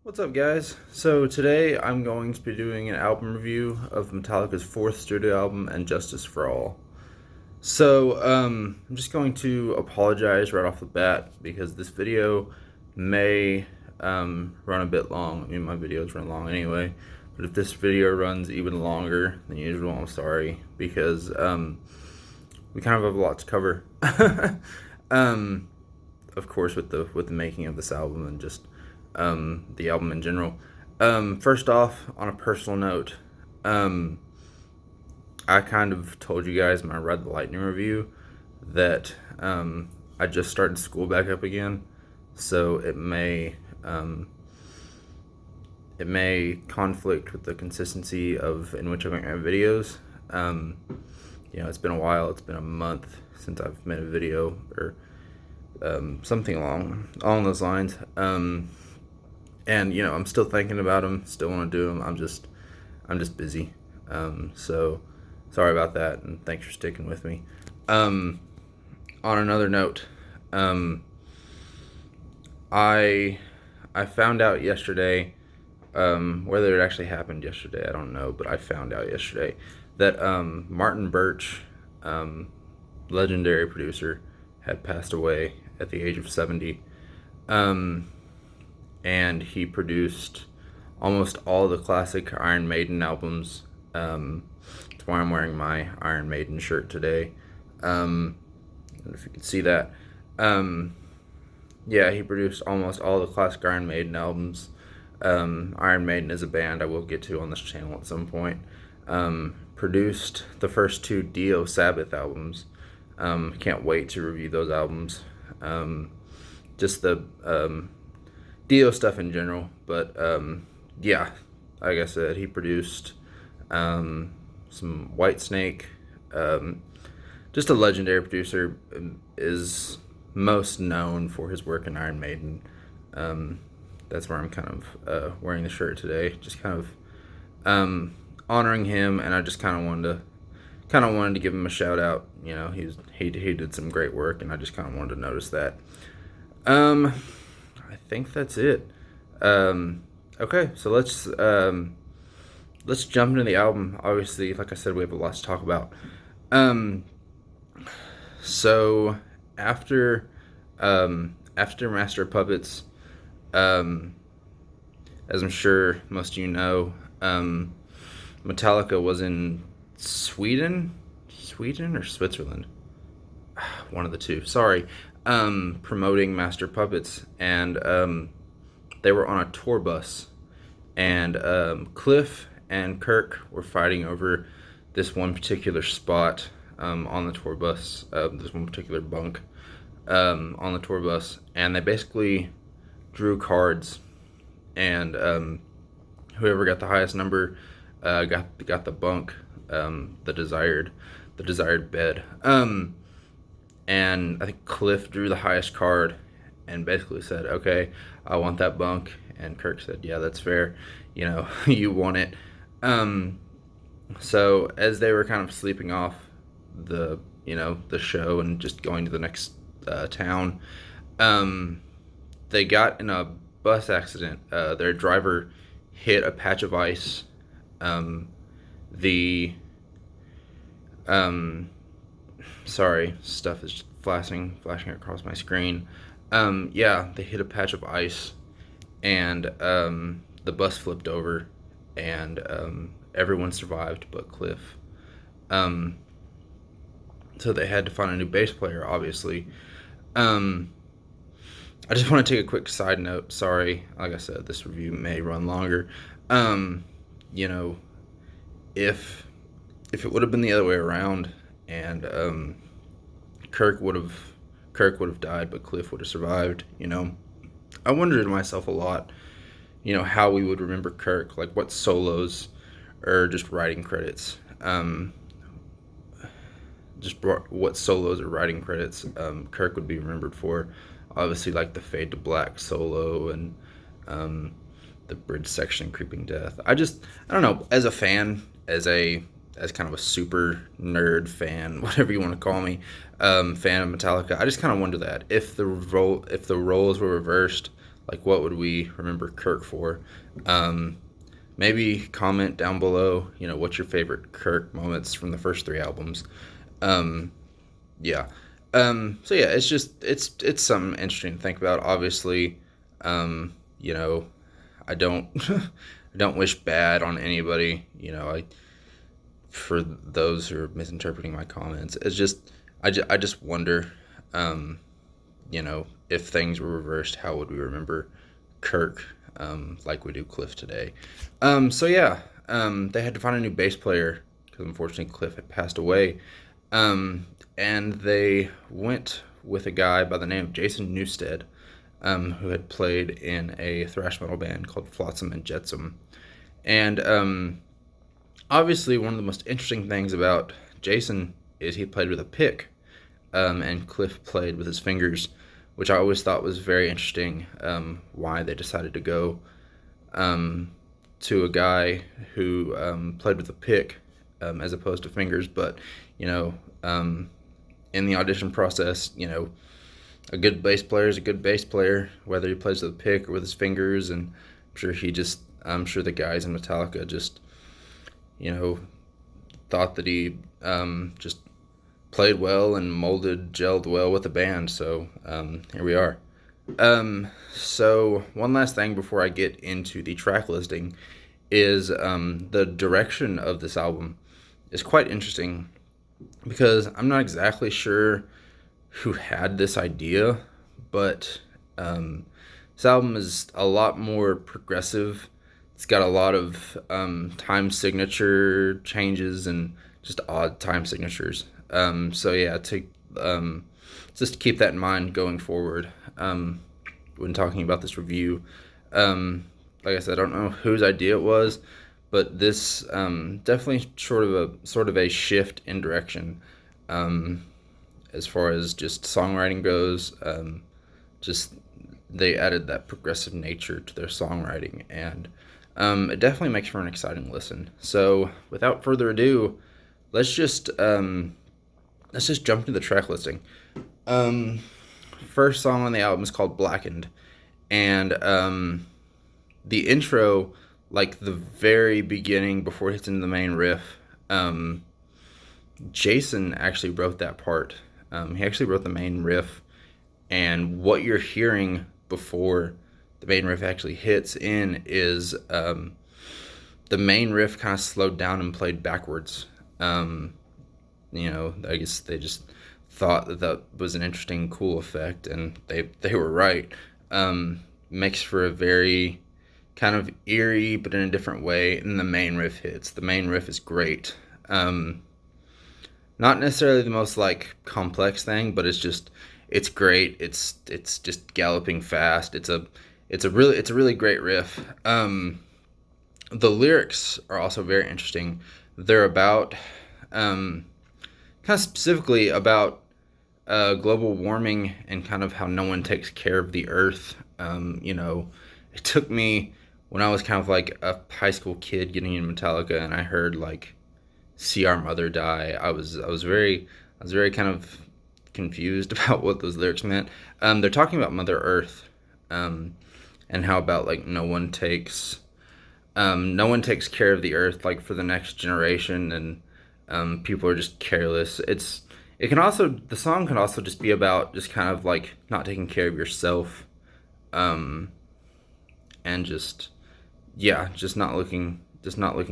What's up, guys? So today I'm going to be doing an album review of Metallica's fourth studio album, And Justice for All. So I'm just going to apologize right off the bat because this video may run a bit long. I mean, my videos run long anyway, but if this video runs even longer than usual, I'm sorry because we kind of have a lot to cover. Of course, with the making of this album and just the album in general. First off, on a personal note, I kind of told you guys when I read the Lightning review that I just started school back up again, so it may conflict with the consistency of in which I make my videos. It's been a while. It's been a month since I've made a video or something along those lines. And I'm still thinking about them, still want to do them. I'm just busy. So sorry about that, and thanks for sticking with me. On another note, I found out yesterday, whether it actually happened yesterday, I don't know, but I found out yesterday that Martin Birch, legendary producer, had passed away at the age of 70. And he produced almost all the classic Iron Maiden albums. That's why I'm wearing my Iron Maiden shirt today. I don't know if you can see that. Yeah, he produced almost all the classic Iron Maiden albums. Iron Maiden is a band I will get to on this channel at some point. Produced the first two Dio Sabbath albums. Can't wait to review those albums. Just the Dio stuff in general, but yeah, like I said, he produced some Whitesnake. Just a legendary producer. Is most known for his work in Iron Maiden. That's where I'm kind of wearing the shirt today, just kind of honoring him, and I just kind of wanted to give him a shout out. He did some great work, and I just kind of wanted to notice that. I think that's it. Okay, so let's jump into the album. Obviously, like I said, we have a lot to talk about. So after Master of Puppets, as I'm sure most of you know, Metallica was in Sweden or Switzerland, one of the two. Sorry. Promoting Master Puppets, and they were on a tour bus, and Cliff and Kirk were fighting over this one particular spot on the tour bus, this one particular bunk on the tour bus, and they basically drew cards, and whoever got the highest number got the bunk, the desired bed. And I think Cliff drew the highest card and basically said, okay, I want that bunk. And Kirk said, yeah, that's fair. You want it. So as they were kind of sleeping off the show and just going to the next town, they got in a bus accident. Their driver hit a patch of ice. Sorry, stuff is flashing across my screen. Yeah, they hit a patch of ice, and the bus flipped over, and everyone survived but Cliff. So they had to find a new bass player, obviously. I just want to take a quick side note. Sorry, like I said, this review may run longer. If it would have been the other way around, and Kirk would have died, but Cliff would have survived. I wondered to myself a lot, how we would remember Kirk, like what solos or just writing credits, what solos or writing credits Kirk would be remembered for. Obviously, like the Fade to Black solo and the bridge section in Creeping Death. I don't know, as a fan, as kind of a super nerd fan, whatever you want to call me, fan of Metallica, I just kind of wonder that if the roles were reversed, Like, what would we remember Kirk for? Um, Maybe comment down below, what's your favorite Kirk moments from the first three albums. Um, yeah. So yeah, it's something interesting to think about. Obviously, um, you know, I don't I don't wish bad on anybody. I for those who are misinterpreting my comments. I just wonder, um, if things were reversed, how would we remember Kirk, like we do Cliff today? So yeah, they had to find a new bass player because unfortunately Cliff had passed away, and they went with a guy by the name of Jason Newsted, who had played in a thrash metal band called Flotsam and Jetsam, and obviously one of the most interesting things about Jason is he played with a pick, and Cliff played with his fingers, which I always thought was very interesting. Why they decided to go um, to a guy who played with a pick as opposed to fingers, but you know, um, in the audition process, a good bass player is a good bass player, whether he plays with a pick or with his fingers, and I'm sure the guys in Metallica just, you know, thought that he just played well and gelled well with the band. So here we are. So one last thing before I get into the track listing is the direction of this album is quite interesting because I'm not exactly sure who had this idea, but this album is a lot more progressive. It's got a lot of time signature changes and just odd time signatures. So yeah, um, just to keep that in mind going forward when talking about this review. Like I said, I don't know whose idea it was, but this definitely sort of a shift in direction as far as just songwriting goes. Just they added that progressive nature to their songwriting, and it definitely makes for an exciting listen. So without further ado, let's just jump into the track listing. First song on the album is called Blackened, and the intro, like the very beginning before it hits into the main riff, Jason actually wrote that part. He actually wrote the main riff, and what you're hearing before the main riff actually hits in is the main riff kind of slowed down and played backwards. I guess they just thought that was an interesting, cool effect, and they were right. Makes for a very kind of eerie, but in a different way. And the main riff hits. The main riff is great. Not necessarily the most like complex thing, but it's great. It's just galloping fast. It's a really great riff. The lyrics are also very interesting. They're about kind of specifically about global warming and kind of how no one takes care of the earth. It took me when I was kind of like a high school kid getting into Metallica, and I heard like "See Our Mother Die." I was very kind of confused about what those lyrics meant. They're talking about Mother Earth, and how about like no one takes care of the earth like for the next generation, and people are just careless. The song can also just be about just kind of like not taking care of yourself, and just not looking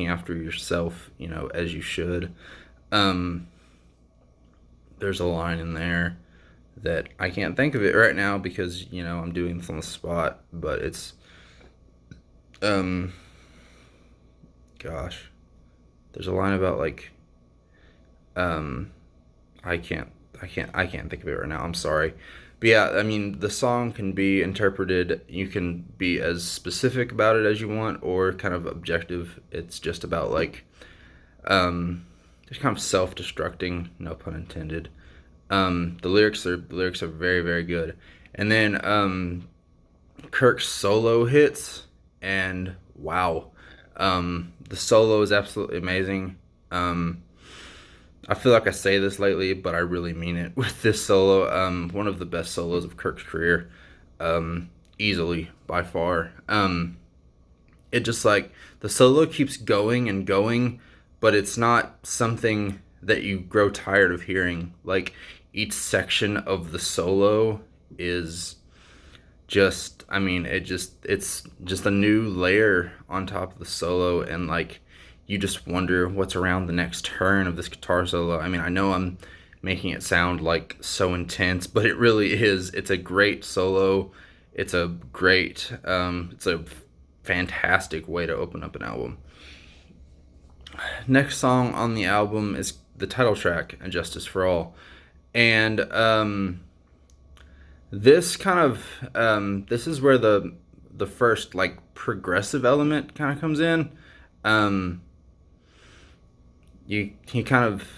after yourself, as you should. Um, there's a line in there that I can't think of it right now because I'm doing this on the spot, but it's um, gosh, there's a line about like um, I can't think of it right now. I'm sorry. But yeah, I mean, the song can be interpreted, you can be as specific about it as you want or kind of objective. It's just about like just kind of self-destructing, no pun intended. The lyrics are very, very good. And then Kirk's solo hits, and wow. The solo is absolutely amazing. I feel like I say this lately, but I really mean it with this solo. One of the best solos of Kirk's career. easily by far. It just like the solo keeps going and going, but it's not something that you grow tired of hearing. Like each section of the solo is just, I mean, it's just a new layer on top of the solo, and like you just wonder what's around the next turn of this guitar solo. I mean, I know I'm making it sound like so intense, but it really is. It's a great solo. It's a fantastic way to open up an album. Next song on the album is the title track, "And Justice for All," and this is where the first like progressive element kind of comes in. Um, he kind of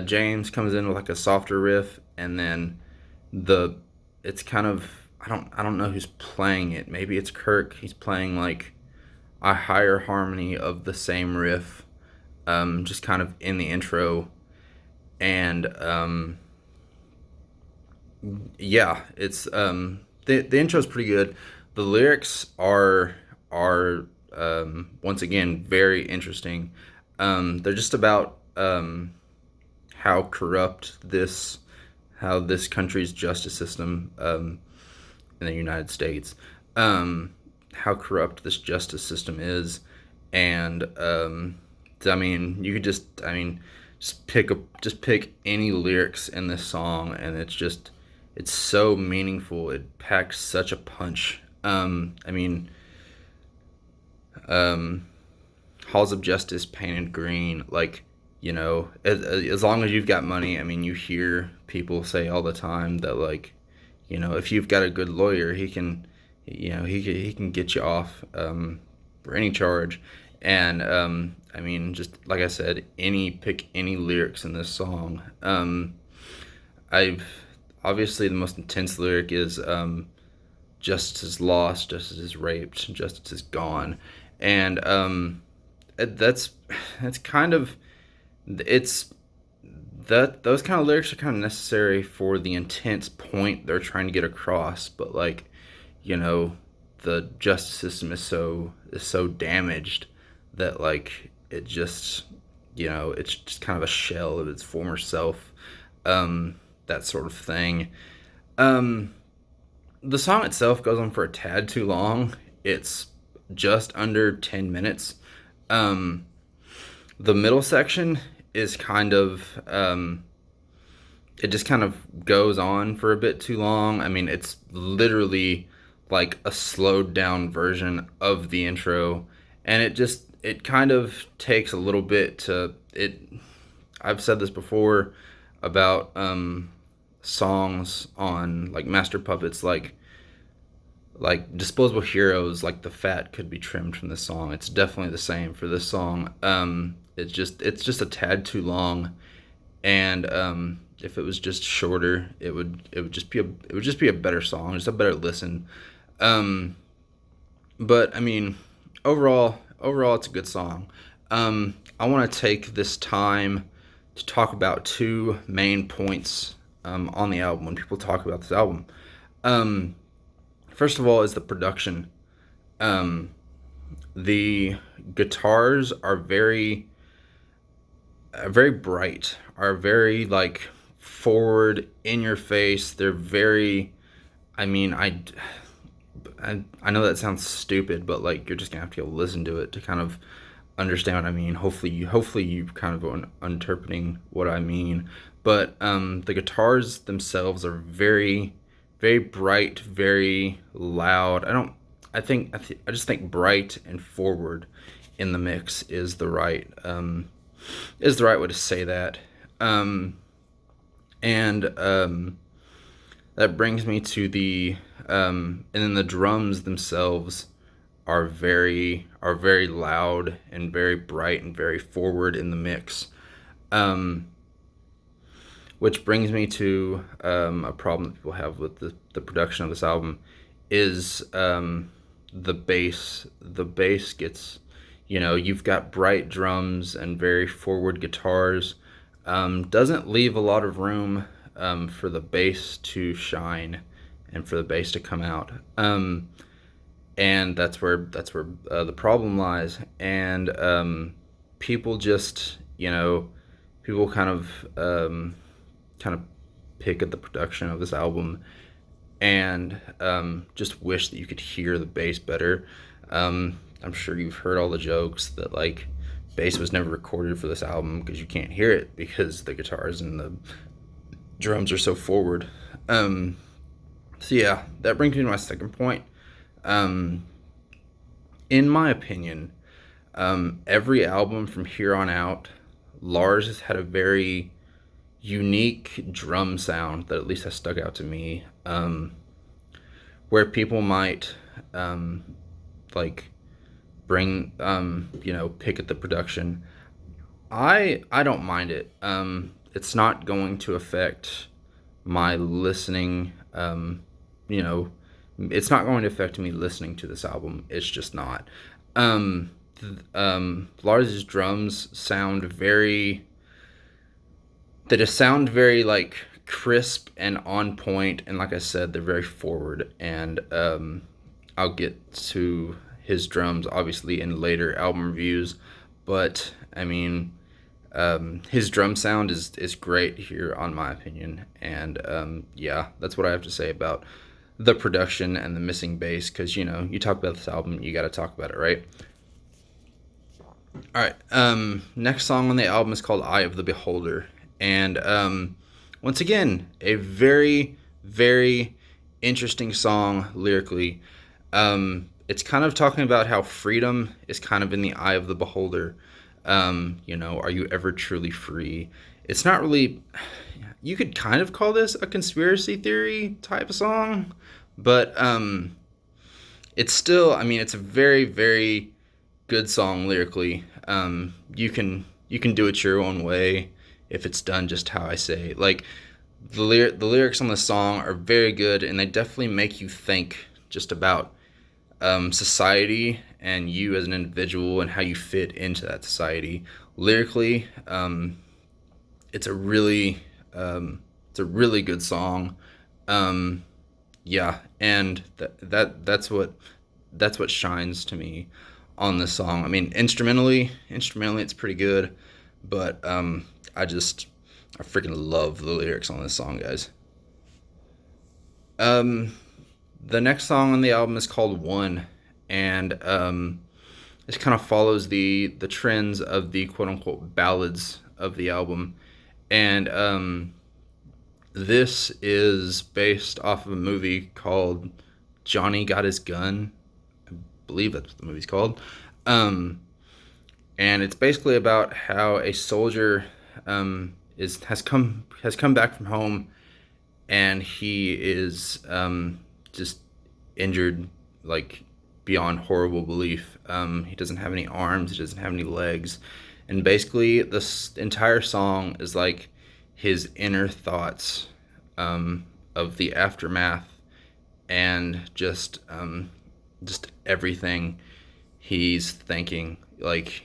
James comes in with like a softer riff, and then the it's kind of I don't know who's playing it. Maybe it's Kirk. He's playing like a higher harmony of the same riff, just kind of in the intro, and yeah, it's the intro's pretty good. The lyrics are once again very interesting. They're just about how corrupt how this country's justice system in the United States, how corrupt this justice system is, and I mean, you could just pick any lyrics in this song, and it's so meaningful. It packs such a punch. I mean, um, halls of justice painted green, like, you know, as long as you've got money. I mean, you hear people say all the time that, like, you know, if you've got a good lawyer, he can, you know, he can get you off for any charge. And I mean, just like I said, pick any lyrics in this song. I've obviously the most intense lyric is justice is lost, justice is raped, justice is gone, and that's kind of it's that those kind of lyrics are kind of necessary for the intense point they're trying to get across. But like, you know, the justice system is so damaged that like it just, you know, it's just kind of a shell of its former self, that sort of thing. um the song itself goes on for a tad too long. It's just under 10 minutes. um the middle section is kind of it just kind of goes on for a bit too long. I mean, it's literally like a slowed down version of the intro, and it kind of takes a little bit to it. I've said this before about songs on like Master Puppets, like Disposable Heroes, like the fat could be trimmed from this song. It's definitely the same for this song. It's just a tad too long, and if it was just shorter, it would just be a better song, just a better listen. Um, but I mean, overall, it's a good song. I want to take this time to talk about two main points on the album when people talk about this album. Um, First of all, is the production. Um, the guitars are very bright, are very like forward, in your face. They're very. I mean, I know that sounds stupid, but like you're just gonna have to be able to listen to it to kind of understand what I mean. Hopefully you kind of interpreting what I mean. But the guitars themselves are very bright, very loud. I just think bright and forward in the mix is the right way to say that. And that brings me to and then the drums themselves are very loud and very bright and very forward in the mix. Um, which brings me to a problem that people have with the production of this album is the bass. The bass gets, you know, you've got bright drums and very forward guitars. Doesn't leave a lot of room for the bass to shine and for the bass to come out. And that's where the problem lies. And people just, people kind of pick at the production of this album, and just wish that you could hear the bass better. I'm sure you've heard all the jokes that like bass was never recorded for this album because you can't hear it because the guitars and the drums are so forward. So yeah, that brings me to my second point. Um, in my opinion, every album from here on out, Lars has had a very unique drum sound that at least has stuck out to me. Where people might like bring pick at the production. I don't mind it. It's not going to affect my listening. You know, it's not going to affect me listening to this album. It's just not. Lars's drums sound very. They just sound very like crisp and on point, and like I said, they're very forward. And I'll get to his drums obviously in later album reviews, but I mean, his drum sound is great here, on my opinion. And yeah, that's what I have to say about the production and the missing bass, because you talk about this album, you got to talk about it, right? All right. Next song on the album is called "Eye of the Beholder," and once again, a very, very interesting song lyrically. It's kind of talking about how freedom is kind of in the eye of the beholder. Are you ever truly free? It's not really. You could kind of call this a conspiracy theory type of song, but it's still. I mean, it's a very, very good song lyrically. You can do it your own way if it's done just how I say. Like the lyrics on the song are very good, and they definitely make you think just about society and you as an individual and how you fit into that society. Lyrically, it's a really good song. Yeah, and that's what shines to me on this song. I mean, instrumentally, it's pretty good, but I freaking love the lyrics on this song, guys. The next song on the album is called "One," and this kind of follows the trends of the quote unquote ballads of the album, and this is based off of a movie called Johnny Got His Gun. I believe that's what the movie's called. And it's basically about how a soldier has come back from home, and he is just injured like beyond horrible belief. He doesn't have any arms, he doesn't have any legs, and basically this entire song is like his inner thoughts of the aftermath, and just everything he's thinking, like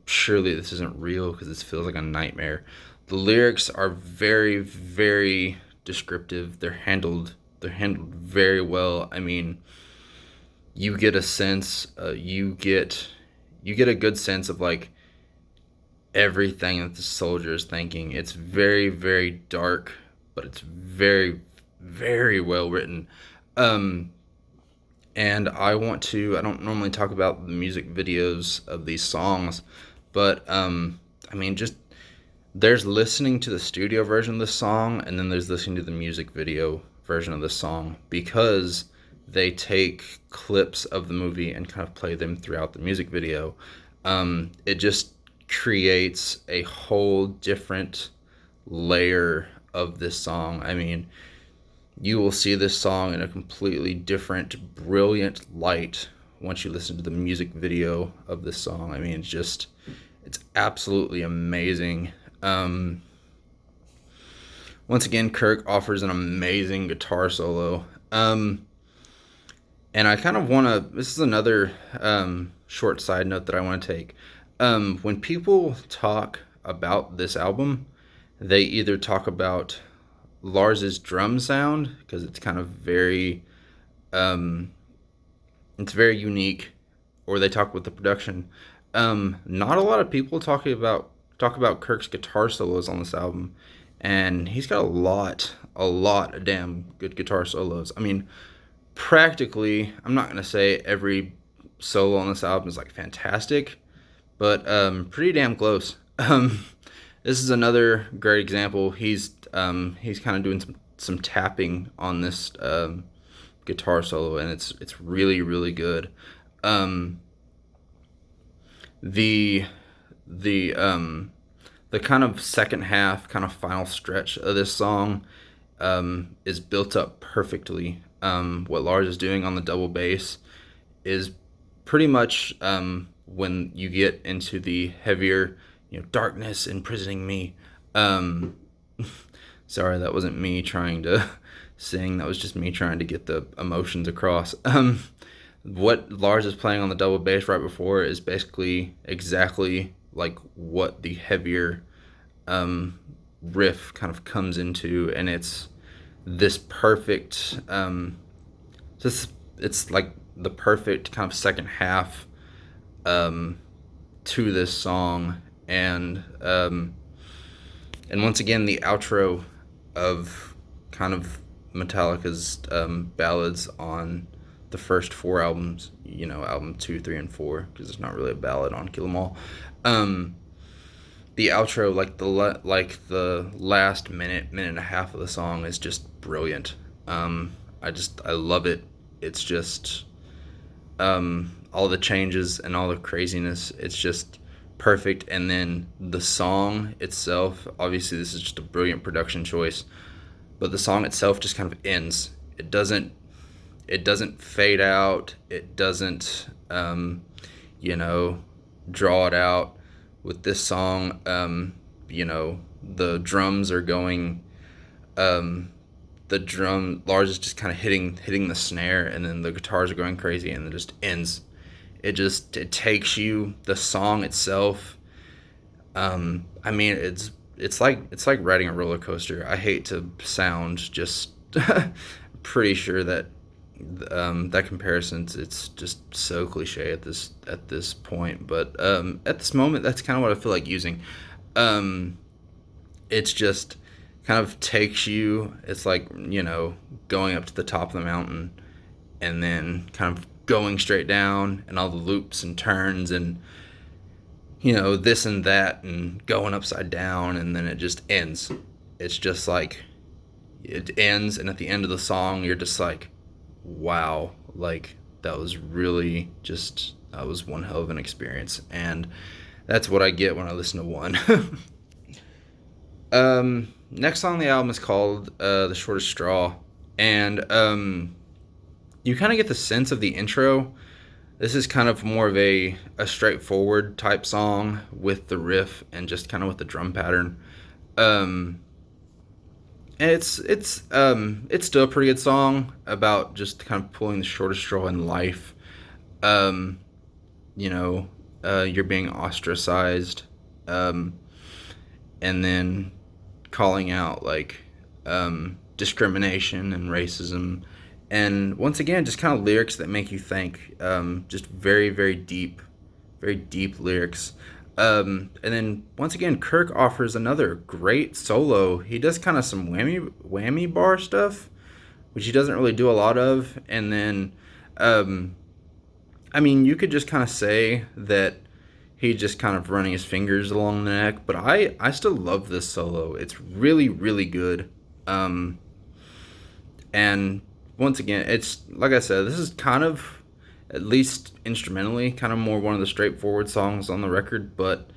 surely this isn't real because this feels like a nightmare. The lyrics are very, very descriptive. They're handled very well. I mean, you get a sense, you get a good sense of like everything that the soldier is thinking. It's very, very dark, but it's very, very well written. And I don't normally talk about the music videos of these songs, but I mean, just there's listening to the studio version of this song, and then there's listening to the music video version of the song, because they take clips of the movie and kind of play them throughout the music video. It just creates a whole different layer of this song. I mean, you will see this song in a completely different, brilliant light once you listen to the music video of this song. I mean, it's absolutely amazing. Once again, Kirk offers an amazing guitar solo. And I kind of want to, this is another short side note that I want to take. When people talk about this album, they either talk about Lars's drum sound, because it's kind of very um, it's very unique. Or they talk about the production. Not a lot of people talk about Kirk's guitar solos on this album, and he's got a lot of damn good guitar solos. I mean, practically, I'm not gonna say every solo on this album is like fantastic, but pretty damn close. This is another great example. He's kind of doing some tapping on this guitar solo, and it's really really good. Um, the the kind of second half, kind of final stretch of this song is built up perfectly. What Lars is doing on the double bass is pretty much when you get into the heavier, darkness imprisoning me. Um, Sorry, that wasn't me trying to sing. That was just me trying to get the emotions across. What Lars is playing on the double bass right before is basically exactly like what the heavier riff kind of comes into, and it's this perfect. It's like the perfect kind of second half um, to this song, and once again the outro of kind of Metallica's ballads on the first four albums, album 2, 3, and 4, because it's not really a ballad on Kill 'Em All. Um, the outro, like the last minute and a half of the song, is just brilliant. I love it. It's just all the changes and all the craziness. It's just perfect. And then the song itself, obviously, this is just a brilliant production choice. But the song itself just kind of ends. It doesn't fade out. It doesn't draw it out. With this song, the drums are going. Lars is just kind of hitting the snare, and then the guitars are going crazy, and it just ends. It takes you, the song itself. I mean, it's like riding a roller coaster. I hate to sound just pretty sure that that comparison's, it's just so cliche at this point, but at this moment that's kind of what I feel like using. It's just kind of takes you, it's like, going up to the top of the mountain and then kind of going straight down, and all the loops and turns and this and that and going upside down, and then it just ends. It's just like it ends, and at the end of the song you're just like, wow, like that was one hell of an experience, and that's what I get when I listen to One. Next song on the album is called The Shortest Straw, and you kind of get the sense of the intro. This is kind of more of a straightforward type song with the riff and just kind of with the drum pattern. And it's still a pretty good song about just kind of pulling the shortest straw in life. You're being ostracized, and then calling out like discrimination and racism, and once again just kind of lyrics that make you think. Just very very deep lyrics. And then once again, Kirk offers another great solo. He does kind of some whammy bar stuff, which he doesn't really do a lot of. And then, I mean, you could just kind of say that he's just kind of running his fingers along the neck, but I still love this solo. It's really, really good. And once again, it's like I said, this is kind of, at least instrumentally, kind of more one of the straightforward songs on the record, but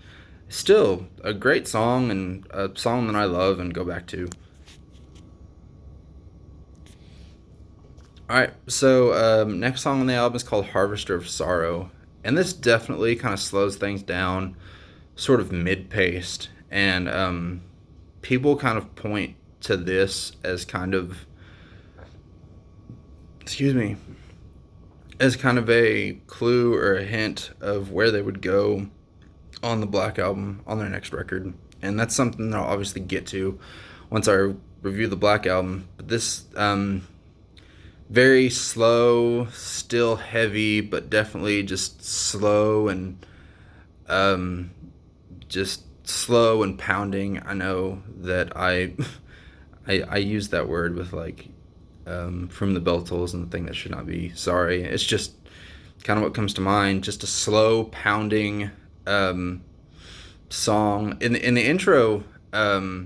still a great song and a song that I love and go back to. Alright, so next song on the album is called Harvester of Sorrow, and this definitely kind of slows things down, sort of mid-paced, and people kind of point to this as kind of, as kind of a clue or a hint of where they would go on the Black Album, on their next record. And that's something that I'll obviously get to once I review the Black album. But this very slow, still heavy, but definitely just slow and um, just slow and pounding. I know that I use that word with like from the bell tolls and the thing that should not be. Sorry, it's just kind of what comes to mind. Just a slow pounding song. In the intro, the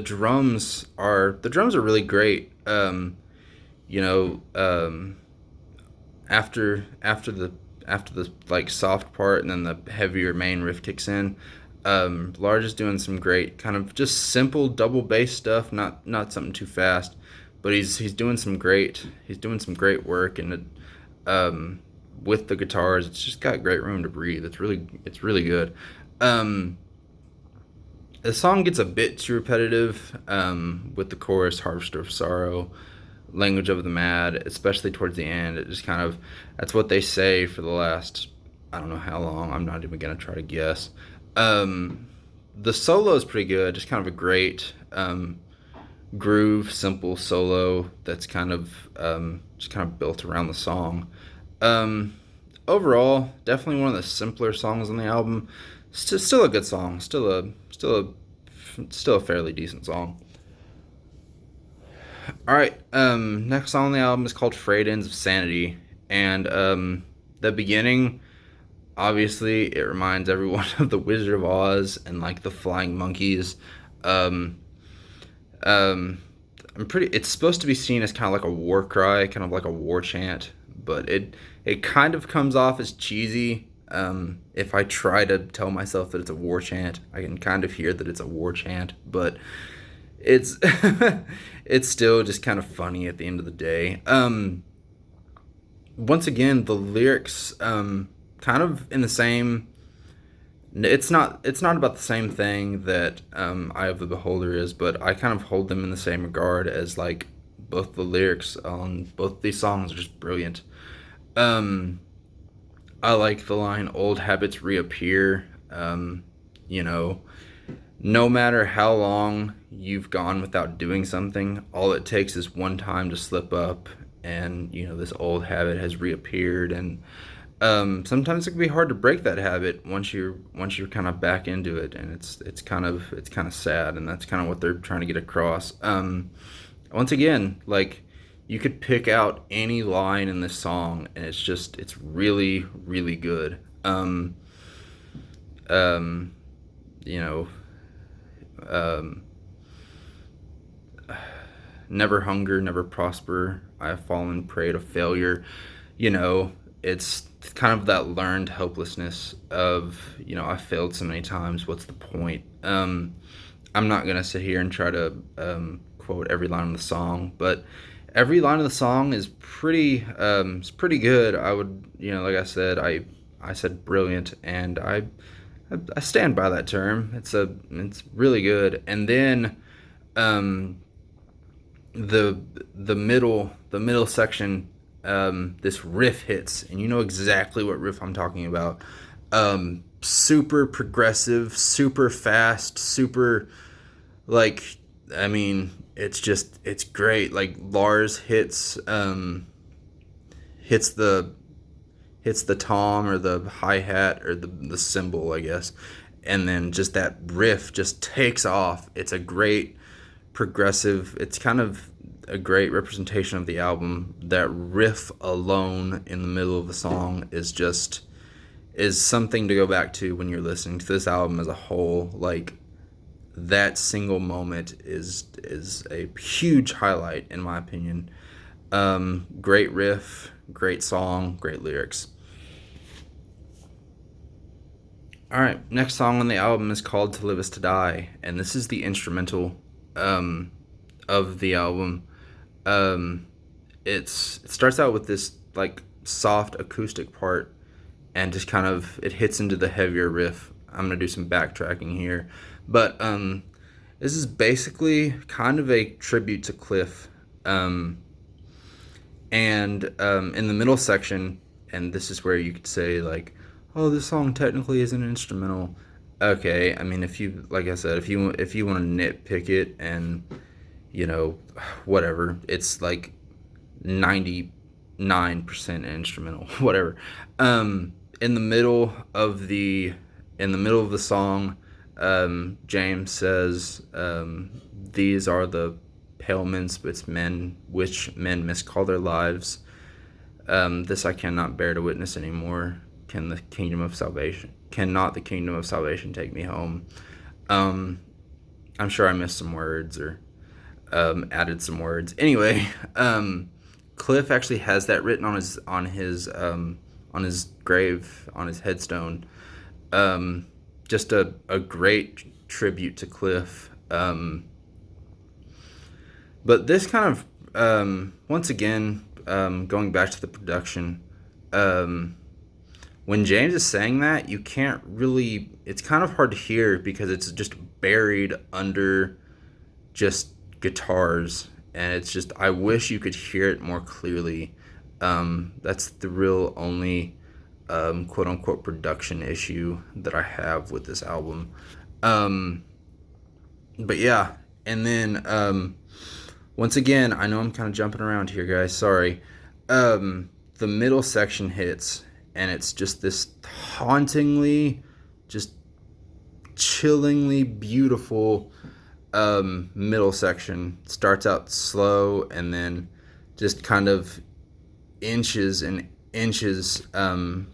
drums are really great. You know, after the like soft part and then the heavier main riff kicks in. Large is doing some great kind of just simple double bass stuff, not something too fast, but he's doing some great work, and with the guitars, it's just got great room to breathe. It's really good. Um, the song gets a bit too repetitive with the chorus, Harvester of Sorrow, Language of the Mad, especially towards the end. It just kind of, that's what they say for the last, I don't know how long. I'm not even going to try to guess. The solo is pretty good, just kind of a great groove, simple solo that's kind of just kind of built around the song. Um, Overall, definitely one of the simpler songs on the album. Still a good song. Still a fairly decent song. All right. Next song on the album is called "Frayed Ends of Sanity," and the beginning, obviously, it reminds everyone of the Wizard of Oz and like the flying monkeys. Um, um, It's supposed to be seen as kind of like a war cry, kind of like a war chant, but it kind of comes off as cheesy. If I try to tell myself that it's a war chant, I can kind of hear that it's a war chant, but it's it's still just kind of funny at the end of the day. Once again, the lyrics kind of in the same. It's not about the same thing that Eye of the Beholder is, but I kind of hold them in the same regard as like both the lyrics on both these songs are just brilliant. Um, I like the line "Old habits reappear." You know, no matter how long you've gone without doing something, all it takes is one time to slip up, and this old habit has reappeared. And sometimes it can be hard to break that habit once you're kind of back into it, and it's kind of sad, and that's kind of what they're trying to get across. Once again, like you could pick out any line in this song, and it's really really good. Um, you know, um, Never hunger, never prosper. I have fallen prey to failure. You know, it's kind of that learned helplessness of, I failed so many times. What's the point? I'm not gonna sit here and try to quote every line of the song, but every line of the song is pretty good. I would, like I said, I said brilliant, and I stand by that term. It's really good. And then um, the middle section, this riff hits, and you know exactly what riff I'm talking about. Super progressive, super fast, super like, I mean, it's great. Like Lars hits the tom or the hi-hat or the cymbal, I guess, and then just that riff just takes off. It's a great progressive, it's kind of a great representation of the album. That riff alone in the middle of the song is something to go back to when you're listening to this album as a whole. Like that single moment is a huge highlight in my opinion. Great riff, great song, great lyrics. All right, next song on the album is called "To Live Is to Die," and this is the instrumental um, of the album. Um, it starts out with this like soft acoustic part, and just kind of it hits into the heavier riff. I'm gonna do some backtracking here, but this is basically kind of a tribute to Cliff. Um, and in the middle section, and this is where you could say like, oh, this song technically is an instrumental. Okay, I mean, if you, like I said, if you want to nitpick it and, you know, whatever, it's like 99% instrumental, whatever. Um, in the middle of the in the middle of the song, James says, "These are the pale men, which men miscall their lives. This I cannot bear to witness anymore. Cannot the kingdom of salvation take me home?" Um, I'm sure I missed some words or added some words. Anyway, Cliff actually has that written on his grave, on his headstone. Um, just a great tribute to Cliff. But this kind of once again, going back to the production, um, when James is saying that, you can't really. It's kind of hard to hear because it's just buried under just guitars, and it's just I wish you could hear it more clearly. That's the real only quote unquote production issue that I have with this album. Um, but yeah, and then once again, I know I'm kind of jumping around here, guys. Sorry. The middle section hits, and it's just this hauntingly, just chillingly beautiful middle section. Starts out slow and then just kind of inches and inches to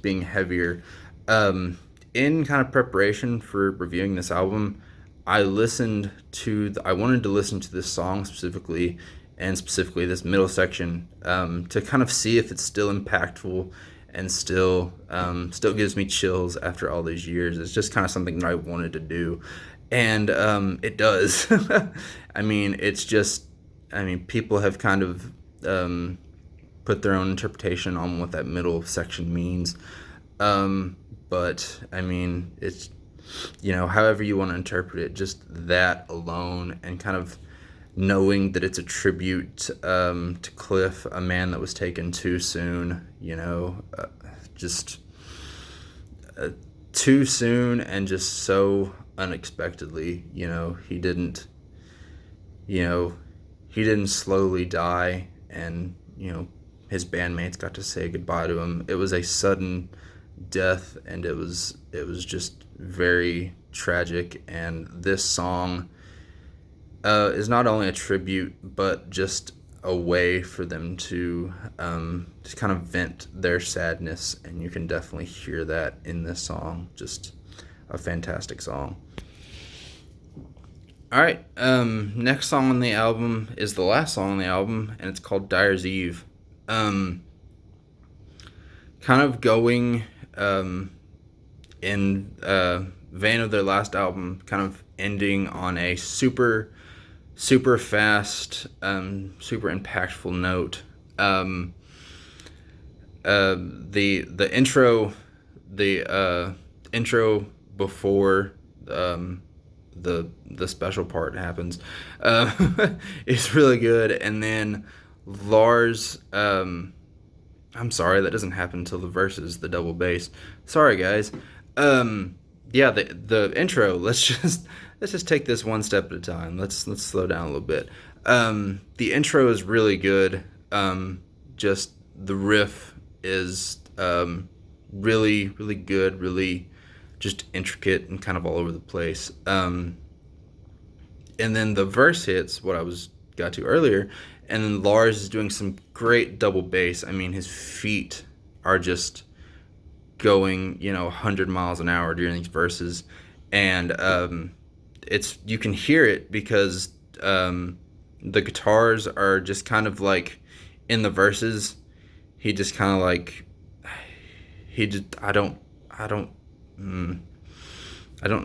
being heavier. In kind of preparation for reviewing this album, I wanted to listen to this song specifically, and specifically this middle section, to kind of see if it's still impactful and still gives me chills after all these years. It's just kind of something that I wanted to do, and it does. I mean, people have kind of put their own interpretation on what that middle section means. But I mean, it's, however you want to interpret it, just that alone, and kind of knowing that it's a tribute to Cliff, a man that was taken too soon, just too soon and just so unexpectedly. You know, he didn't slowly die, and his bandmates got to say goodbye to him. It was a sudden death, and it was just very tragic. And this song is not only a tribute, but just a way for them to just kind of vent their sadness, and you can definitely hear that in this song. Just a fantastic song. All right, next song on the album is the last song on the album, and it's called Dyers Eve. Kind of going in vein of their last album, kind of ending on a super fast, super impactful note. The intro before the special part happens is really good, and then Lars. I'm sorry, that doesn't happen until the verses, the double bass. Sorry, guys. Yeah, the intro. Let's just take this one step at a time. Let's slow down a little bit. The intro is really good. Just the riff is really good, really just intricate and kind of all over the place. And then the verse hits, what I got to earlier, and then Lars is doing some great double bass. I mean, his feet are just going 100 miles an hour during these verses, and you can hear it because the guitars are just kind of like in the verses. He just kind of like I don't know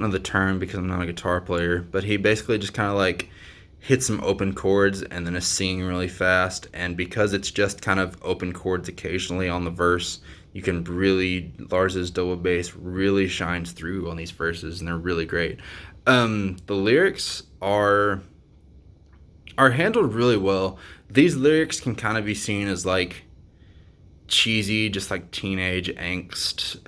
the term because I'm not a guitar player, but he basically just kind of like hits some open chords and then is singing really fast. And because it's just kind of open chords occasionally on the verse, you can Lars's double bass really shines through on these verses, and they're really great. The lyrics are handled really well. These lyrics can kind of be seen as like cheesy, just like teenage angst.